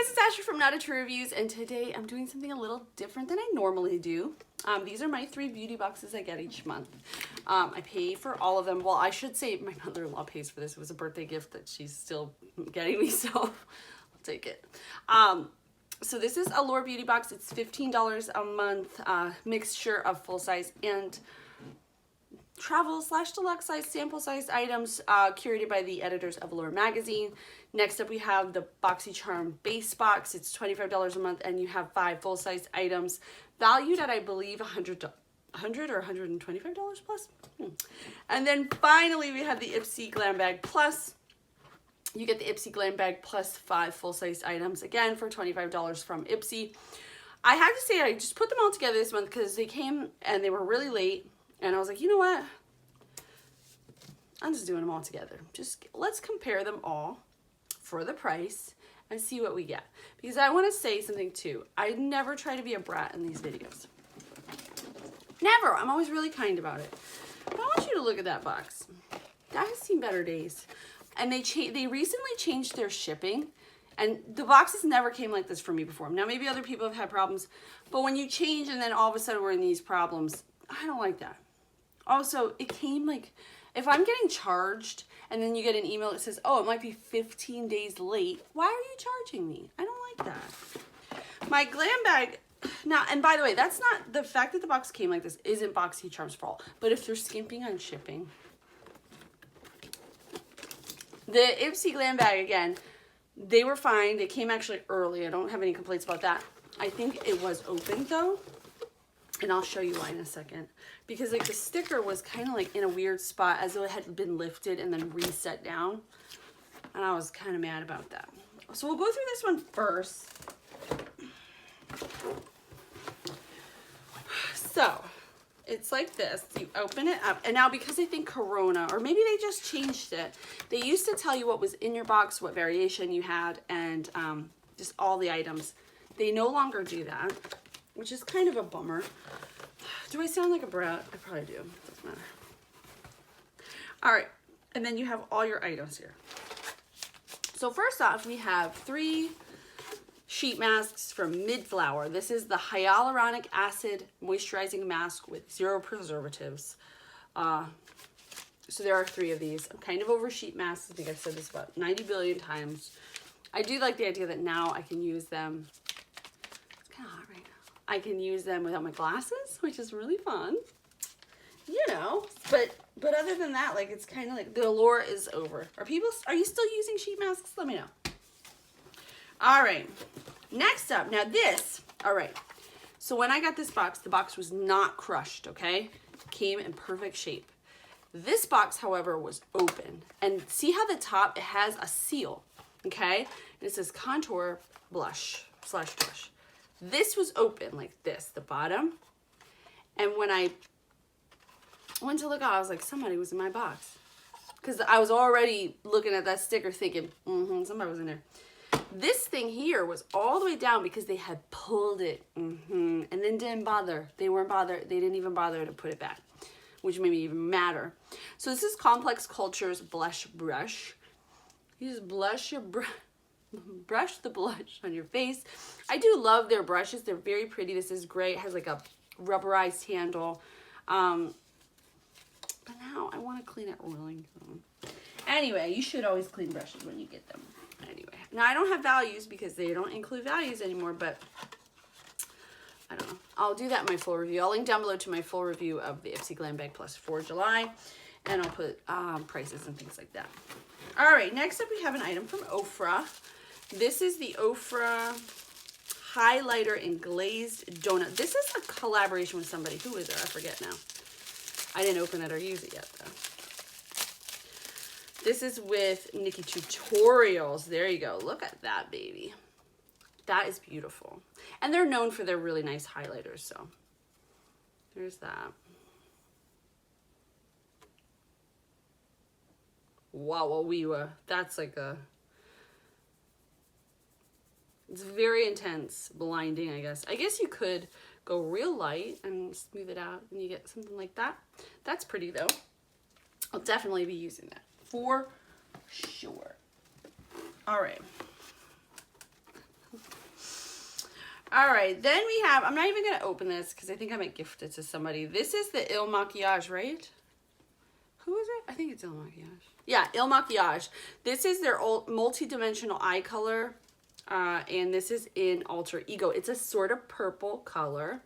guys, it's Ashley from Not a True Reviews, and today I'm doing something a little different than I normally do. These are my 3 beauty boxes I get each month. I pay for all of them. Well, I should say my mother-in-law pays for this. It was a birthday gift that she's still getting me, so I'll take it. So this is Allure Beauty Box. It's $15 a month, mixture of full size and travel / deluxe size sample size items curated by the editors of Allure magazine. Next up we have the Boxycharm Base Box. It's $25 a month and you have 5 full size items valued at, I believe, $100 or $125 plus. And then finally we have the Ipsy Glam Bag Plus. You get the Ipsy Glam Bag plus 5 full size items, again for $25 from Ipsy. I have to say I just put them all together this month because they came and they were really late. And I was like, you know what? I'm just doing them all together. Just let's compare them all for the price and see what we get. Because I want to say something too. I never try to be a brat in these videos. Never. I'm always really kind about it. But I want you to look at that box. That has seen better days. And they recently changed their shipping. And the boxes never came like this for me before. Now maybe other people have had problems. But when you change and then all of a sudden we're in these problems, I don't like that. Also, it came like, if I'm getting charged and then you get an email that says, oh, it might be 15 days late, why are you charging me? I don't like that. My glam bag, now, and by the way, that's not, the fact that the box came like this isn't Boxycharm's fault, but if they're skimping on shipping. The Ipsy Glam Bag, again, they were fine. They came actually early. I don't have any complaints about that. I think it was open though. And I'll show you why in a second. Because like the sticker was kind of like in a weird spot as though it had been lifted and then reset down. And I was kind of mad about that. So we'll go through this one first. So it's like this. You open it up. And now because I think Corona, or maybe they just changed it. They used to tell you what was in your box, what variation you had, and just all the items. They no longer do that, which is kind of a bummer. Do I sound like a brat? I probably do. Doesn't matter. All right, and then you have all your items here. So first off, we have 3 sheet masks from Midflower. This is the hyaluronic acid moisturizing mask with 0 preservatives. So there are 3 of these. I'm kind of over sheet masks. I think I've said this about 90 billion times. I do like the idea that now I can use them. It's kind of hot right now. I can use them without my glasses, which is really fun. You know, but other than that, like, it's kind of like the allure is over. Are you still using sheet masks? Let me know. All right, next up, now this, all right. So when I got this box, the box was not crushed, okay? It came in perfect shape. This box, however, was open. And see how the top, it has a seal, okay? And it says contour blush / blush. This was open like this, the bottom. And when I went to look out, I was like, somebody was in my box. Because I was already looking at that sticker thinking, somebody was in there. This thing here was all the way down because they had pulled it. And then didn't bother. They didn't even bother to put it back, which made me even madder. So this is Complex Culture's Blush Brush. You just brush the blush on your face. I do love their brushes. They're very pretty. This is great. It has like a rubberized handle. But now I want to clean it rolling. Anyway, you should always clean brushes when you get them. Anyway, now I don't have values because they don't include values anymore, but I don't know. I'll do that in my full review. I'll link down below to my full review of the Ipsy Glam Bag Plus for July, and I'll put prices and things like that. All right, next up we have an item from Ofra. This is the Ofra highlighter in glazed donut. This is a collaboration with somebody. Who is it? I forget now. I didn't open it or use it yet though. This is with Nikki Tutorials. There you go. Look at that baby. That is beautiful. And they're known for their really nice highlighters, so there's that. Wow, that's like a, it's very intense, blinding, I guess. I guess you could go real light and smooth it out and you get something like that. That's pretty though. I'll definitely be using that for sure. All right. All right, then we have, I'm not even going to open this because I think I might gift it to somebody. This is the Il Makiage, right? Who is it? I think it's Il Makiage. Yeah, Il Makiage. This is their multi-dimensional eye color. And this is in Alter Ego. It's a sort of purple color.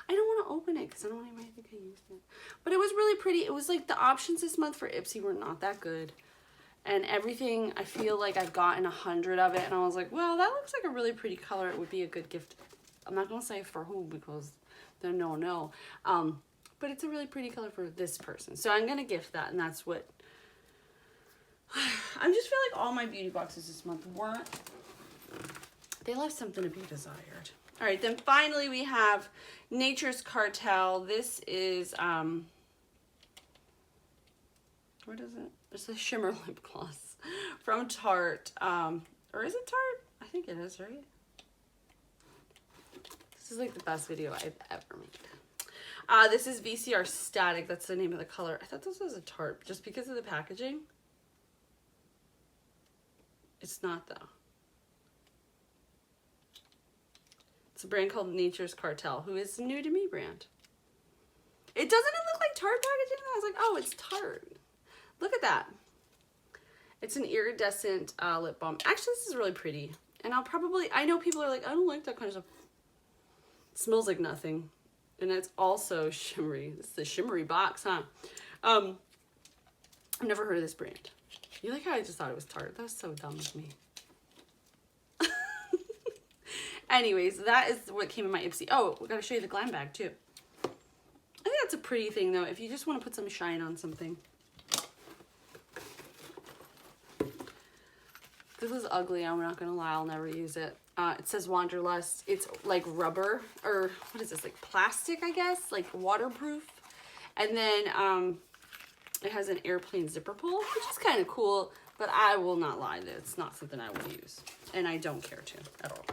I don't want to open it because I don't even think I used it. But it was really pretty. It was like the options this month for Ipsy were not that good. And everything, I feel like I've gotten 100 of it. And I was like, well, that looks like a really pretty color. It would be a good gift. I'm not going to say for who because they're no. But it's a really pretty color for this person. So I'm going to gift that. And that's what... I just feel like all my beauty boxes this month weren't... They left something to be desired. All right, then finally we have Nature's Cartel. This is, what is it? It's a shimmer lip gloss from Tarte. Or is it Tarte? I think it is, right? This is like the best video I've ever made. This is VCR Static. That's the name of the color. I thought this was a Tarte just because of the packaging. It's not though. It's a brand called Nature's Cartel, who is a new to me brand. It doesn't look like Tarte packaging. I was like, oh, it's Tarte. Look at that. It's an iridescent lip balm. Actually, this is really pretty. And I know people are like, I don't like that kind of stuff. It smells like nothing. And it's also shimmery. This is the shimmery box, huh? I've never heard of this brand. You like how I just thought it was Tarte? That was so dumb of me. Anyways, that is what came in my Ipsy. Oh, we gotta show you the glam bag too. I think that's a pretty thing though, if you just want to put some shine on something. This is ugly, I'm not gonna lie, I'll never use it. It says Wanderlust. It's like rubber, or what is this, like plastic, I guess? Like waterproof. And then it has an airplane zipper pull, which is kind of cool, but I will not lie that it's not something I would use. And I don't care to at all.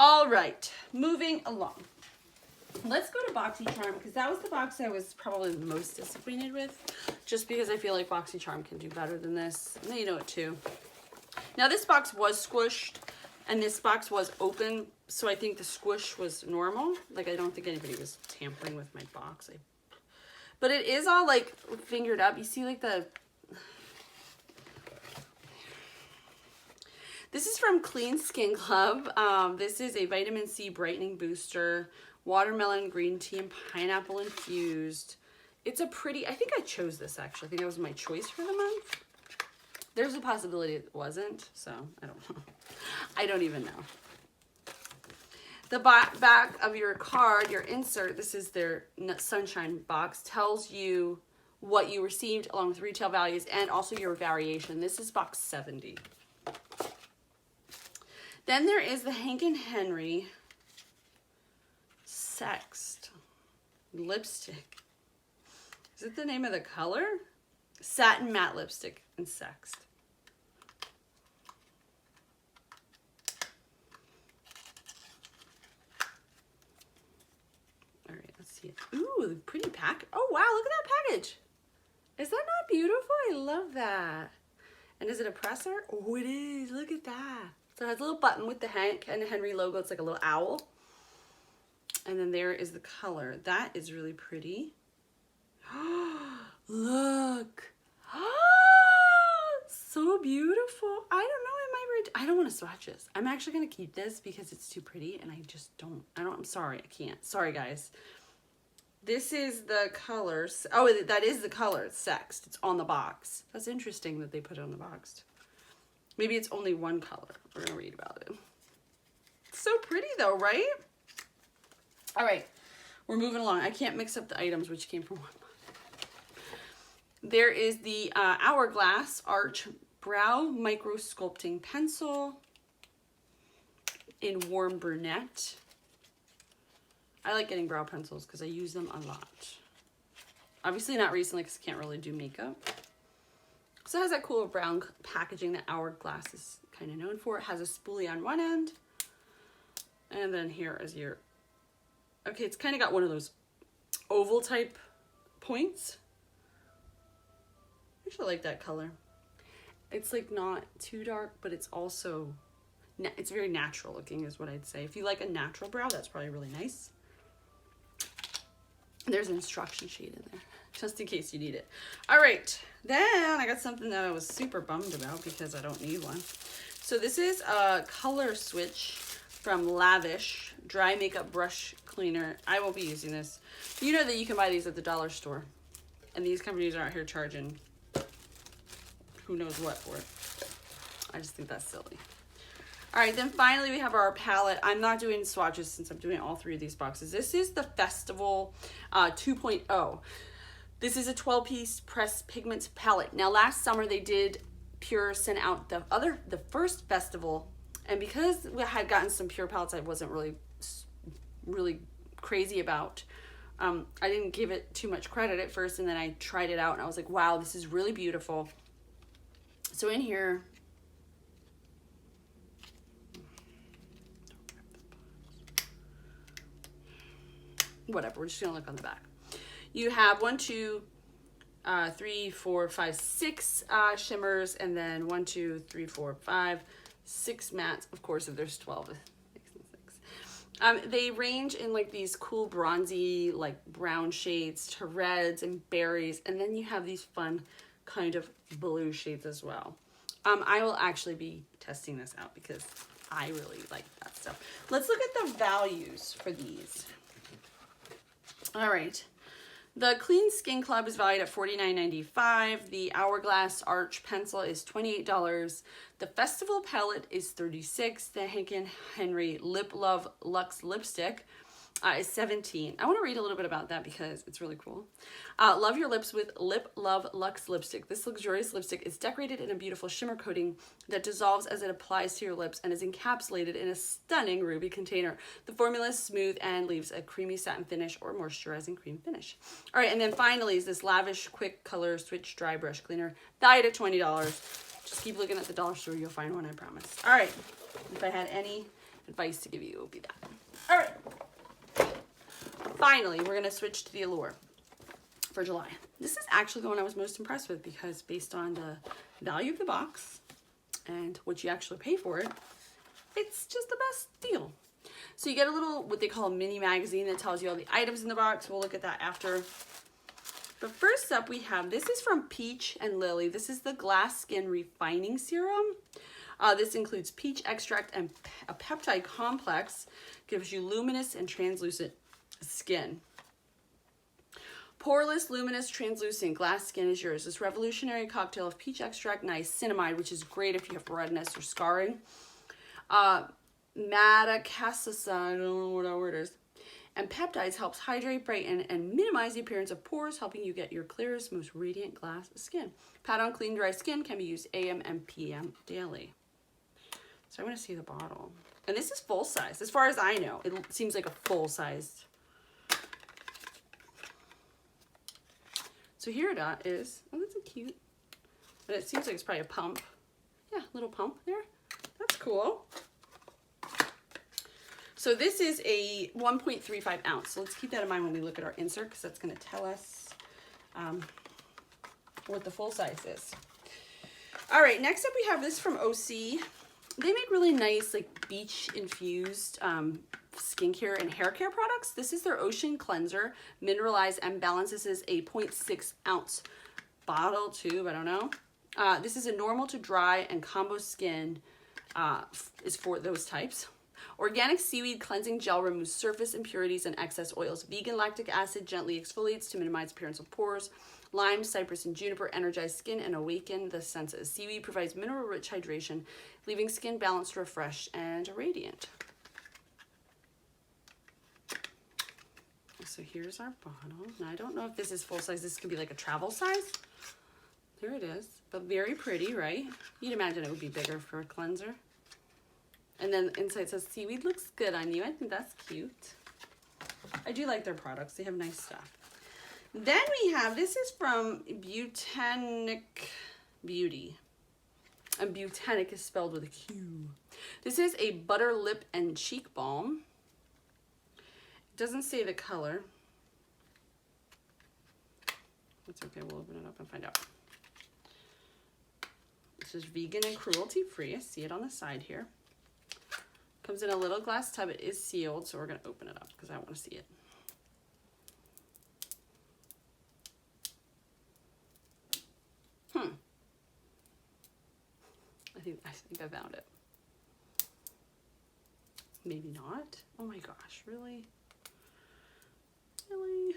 All right, moving along. Let's go to Boxycharm because that was the box I was probably the most disappointed with, just because I feel like Boxycharm can do better than this. And you know it too. Now this box was squished and this box was open, so I think the squish was normal. Like I don't think anybody was tampering with my box. But it is all like fingered up. You see like the... This is from Clean Skin Club. This is a vitamin C brightening booster, watermelon green tea and pineapple infused. It's a pretty, I think I chose this actually. I think that was my choice for the month. There's a possibility it wasn't, so I don't know. I don't even know. The back of your card, your insert, this is their Sunshine box, tells you what you received along with retail values and also your variation. This is box 70. Then there is the Hank & Henry Sext lipstick. Is it the name of the color? Satin matte lipstick in Sext. All right, let's see it. Ooh, pretty pack. Oh, wow, look at that package. Is that not beautiful? I love that. And is it a presser? Oh, it is. Look at that. So it has a little button with the Hank and Henry logo. It's like a little owl. And then there is the color. That is really pretty. Look. So beautiful. I don't know. I don't want to swatch this. I'm actually going to keep this because it's too pretty and I just don't. I'm sorry. I can't. Sorry, guys. This is the colors. Oh, that is the color. It's Sext. It's on the box. That's interesting that they put it on the box. Maybe it's only one color. We're going to read about it. It's so pretty though, right? All right. We're moving along. I can't mix up the items which came from one month. There is the Hourglass Arch Brow Micro Sculpting Pencil in Warm Brunette. I like getting brow pencils because I use them a lot. Obviously not recently because I can't really do makeup. So it has that cool brown packaging that Hourglass is kind of known for. It has a spoolie on one end. And then here is your... Okay, it's kind of got one of those oval type points. I actually like that color. It's like not too dark, but it's also it's very natural looking is what I'd say. If you like a natural brow, that's probably really nice. There's an instruction sheet in there, just in case you need it. All right, then I got something that I was super bummed about because I don't need one. So this is a color switch from Lavish Dry Makeup Brush Cleaner. I will be using this. You know that you can buy these at the dollar store, and these companies are out here charging who knows what for it. I just think that's silly. All right, then finally we have our palette. I'm not doing swatches since I'm doing all 3 of these boxes. This is the Festival 2.0. This is a 12-piece pressed pigments palette. Now last summer they did Pure sent out the first Festival, and because we had gotten some Pure palettes I wasn't really crazy about. I didn't give it too much credit at first, and then I tried it out and I was like, wow, this is really beautiful. So in here, whatever, we're just gonna look on the back. You have 1, 2, 3, 4, 5, 6 shimmers, and then 1, 2, 3, 4, 5, 6 mattes. Of course, if there's 12, 6 and 6. They range in like these cool bronzy, like brown shades to reds and berries, and then you have these fun kind of blue shades as well. I will actually be testing this out because I really like that stuff. Let's look at the values for these. All right, the Clean Skin Club is valued at $49.95. The Hourglass Arch Pencil is $28. The Festival Palette is $36. The Hank & Henry Lip Love Luxe Lipstick is $17. I want to read a little bit about that because it's really cool. Love your lips with Lip Love Luxe Lipstick. This luxurious lipstick is decorated in a beautiful shimmer coating that dissolves as it applies to your lips and is encapsulated in a stunning ruby container. The formula is smooth and leaves a creamy satin finish or moisturizing cream finish. All right, and then finally is this Lavish Quick Color Switch Dry Brush Cleaner, valued at $20. Just keep looking at the dollar store, you'll find one, I promise. All right, if I had any advice to give you, it would be that. All right. Finally, we're gonna switch to the Allure for July. This is actually the one I was most impressed with because based on the value of the box and what you actually pay for it, it's just the best deal. So you get a little, what they call a mini magazine that tells you all the items in the box. We'll look at that after. But first up we have, this is from Peach and Lily. This is the Glass Skin Refining Serum. This includes peach extract and a peptide complex. Gives you luminous and translucent skin. Poreless, luminous, translucent glass skin is yours. This revolutionary cocktail of peach extract, niacinamide, which is great if you have redness or scarring. Madagascar, I don't know what that word is. And peptides helps hydrate, brighten, and minimize the appearance of pores, helping you get your clearest, most radiant glass skin. Pat on clean, dry skin can be used AM and PM daily. So I want to see the bottle. And this is full size. As far as I know, it seems like a full size. So here it is. Oh, that's a cute. But it seems like it's probably a pump. Yeah, little pump there. That's cool. So this is a 1.35 ounce. So let's keep that in mind when we look at our insert because that's going to tell us what the full size is. All right, next up we have this from OC. They make really nice like beach infused skincare and hair care products. This is their Ocean Cleanser, Mineralize and Balance. This is a 0.6 ounce bottle tube, I don't know. This is a normal to dry and combo skin is for those types. Organic seaweed cleansing gel removes surface impurities and excess oils. Vegan lactic acid gently exfoliates to minimize appearance of pores. Lime, cypress, and juniper energize skin and awaken the senses. Seaweed provides mineral-rich hydration, leaving skin balanced, refreshed, and radiant. So here's our bottle. Now I don't know if this is full size. This could be like a travel size. There it is, but very pretty, right? You'd imagine it would be bigger for a cleanser. And then inside says, seaweed looks good on you. I think that's cute. I do like their products. They have nice stuff. Then we have, this is from Botanic Beauty. And Botanic is spelled with a Q. This is a butter lip and cheek balm. It doesn't say the color. That's okay, we'll open it up and find out. This is vegan and cruelty free. I see it on the side here. Comes in a little glass tub. It is sealed, so we're going to open it up because I want to see it. I think I found it. Maybe not. Oh my gosh, really? Really?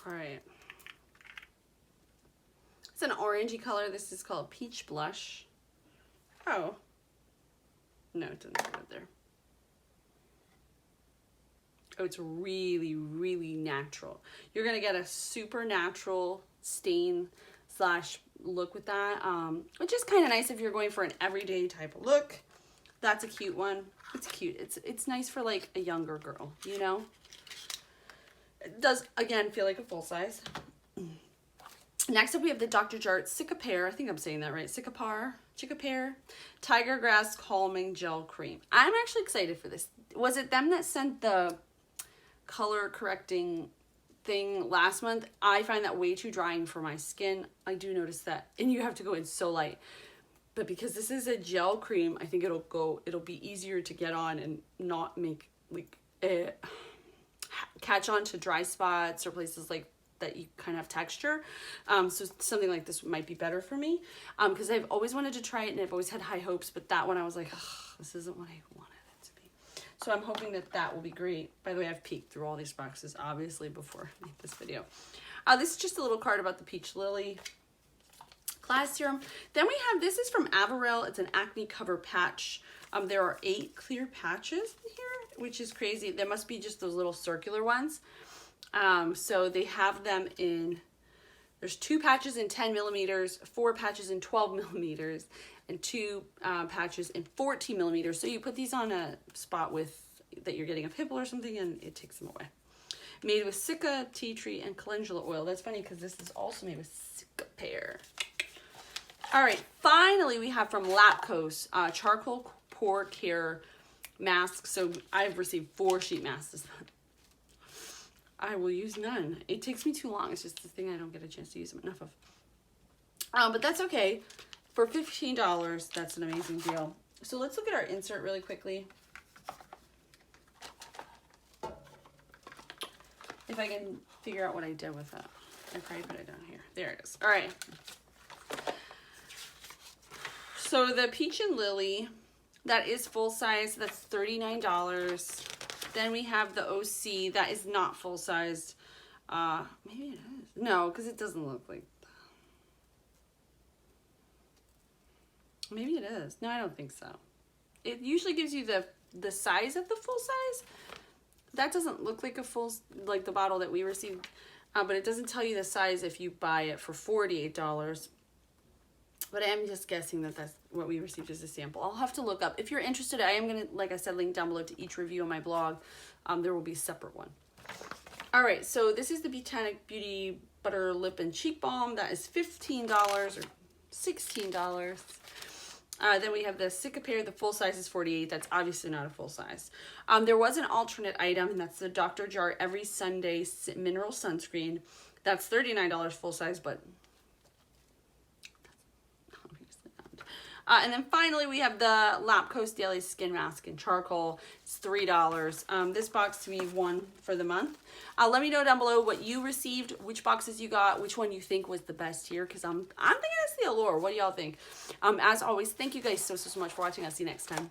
All right. It's an orangey color. This is called Peach Blush. Oh. No, it doesn't have it there. Oh, it's really, really natural. You're going to get a super natural stain slash look with that, which is kind of nice if you're going for an everyday type of look. That's a cute one. It's cute. It's nice for like a younger girl, you know? It does, again, feel like a full size. Next up, we have the Dr. Jart Cicapair. I think I'm saying that right. Cicapair Tiger Grass Calming Gel Cream. I'm actually excited for this. Was it them that sent the color correcting thing last month? I find that way too drying for my skin. I do notice that. And you have to go in so light. But because this is a gel cream, I think it'll be easier to get on and not make like catch on to dry spots or places like that you kind of have texture. So something like this might be better for me because I've always wanted to try it and I've always had high hopes, but that one I was like, this isn't what I wanted it to be. So I'm hoping that that will be great. By the way, I've peeked through all these boxes obviously before I make this video. This is just a little card about the Peach Lily Glass Serum. Then we have, this is from Averell. It's an acne cover patch. There are 8 clear patches in here, which is crazy. There must be just those little circular ones. So they have them in, there's 2 patches in 10 millimeters, 4 patches in 12 millimeters, and 2 patches in 14 millimeters. So you put these on a spot that you're getting a pimple or something and it takes them away. Made with Cica, tea tree, and calendula oil. That's funny because this is also made with Cicapair. All right, finally we have from Lapkos, Charcoal Pore Care Mask. So I've received 4 sheet masks this month. I will use none. It takes me too long. It's just the thing I don't get a chance to use enough of. But that's okay. For $15, that's an amazing deal. So let's look at our insert really quickly. If I can figure out what I did with that. I probably put it down here. There it is. All right. So the Peach and Lily, that is full size. That's $39. Then we have the OC, that is not full sized. Maybe it is. No, because it doesn't look like that. Maybe it is. No, I don't think so. It usually gives you the size of the full size. That doesn't look like a full, like the bottle that we received. But it doesn't tell you the size if you buy it for $48. But I am just guessing that that's what we received as a sample. I'll have to look up. If you're interested, I am going to, like I said, link down below to each review on my blog. There will be a separate one. All right, so this is the Botanic Beauty Butter Lip and Cheek Balm. That is $15 or $16. Then we have the Cicapair. The full size is $48. That's obviously not a full size. There was an alternate item, and that's the Dr. Jart Every Sunday Mineral Sunscreen. That's $39 full size, but and then finally we have the Lapkos Daily Skin Mask in Charcoal. It's $3. This box to me won for the month. Let me know down below what you received, which boxes you got, which one you think was the best here, because I'm thinking it's the Allure. What do y'all think? As always, thank you guys so much for watching. I'll see you next time.